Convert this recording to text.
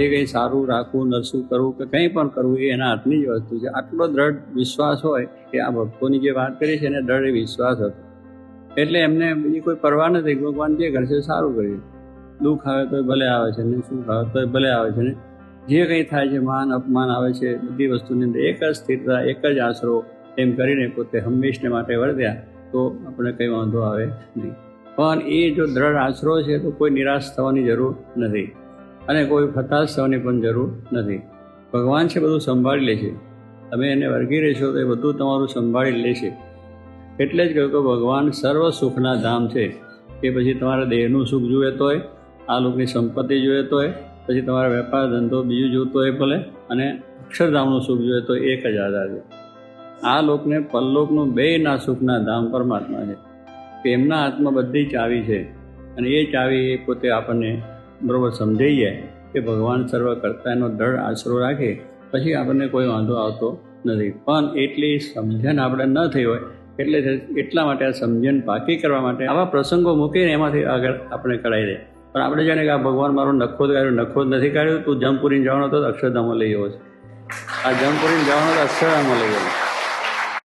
જે કંઈ સારું રાખવું, નરસું કરવું કે કંઈ પણ કરવું એ એના હાથની જ વસ્તુ છે. આટલો દ્રઢ વિશ્વાસ હોય કે આ ભક્તોની જે વાત કરી છે એને દ્રઢ વિશ્વાસ હતો, એટલે એમને બીજી કોઈ પરવા નથી. ભગવાન જે કરશે સારું કર્યું. દુઃખ આવે તો ભલે આવે છે ને, સુખ આવે તો ભલે આવે છે ને, જે કંઈ થાય છે, માન અપમાન આવે છે, બધી વસ્તુની અંદર એક જ સ્થિરતા, એક જ આશરો એમ કરીને પોતે હંમેશને માટે વર્ત્યા તો આપણે કંઈ વાંધો આવે નહીં. પણ એ જો દ્રઢ આશરો છે તો કોઈ નિરાશ થવાની જરૂર નથી અને કોઈ હતાશ થવાની પણ જરૂર નથી. ભગવાન છે બધું સંભાળી લે છે. તમે એને વળગી રહેશો તો એ બધું તમારું સંભાળી લેશે. એટલે જ કહ્યું કે ભગવાન સર્વ સુખના ધામ છે. કે પછી તમારા દેહનું સુખ જોઈએ તોય, આ લોકની સંપત્તિ જોઈએ તોય, પછી તમારા વેપાર ધંધો બીજું જોતો હોય ભલે, અને અક્ષરધામનું સુખ જોઈએ તો એક જ આધાર છે. આ લોકને પરલોકનું બેયના સુખના ધામ પરમાત્મા છે. કે એમના હાથમાં બધી ચાવી છે અને એ ચાવી એ પોતે આપણને બરાબર સમજાઈ જાય કે ભગવાન સર્વ કરતા એનો દ્રઢ આશરો રાખે પછી આપણને કોઈ વાંધો આવતો નથી. પણ એટલી સમજણ આપણે ન થઈ હોય એટલે એટલા માટે આ સમજણ પાકી કરવા માટે આવા પ્રસંગો મૂકીને એમાંથી આગળ આપણે કરાવી દે. પણ આપણે જાણે કે આ ભગવાન મારો નખો જ કાઢ્યો, નખો જ નથી કાઢ્યો, તું જમપુરીને જવાનો હતો અક્ષરધામમાં લઈ ગયો છે. આ જમપુરીને જવાનો તો અક્ષરધામમાં લઈ ગયો.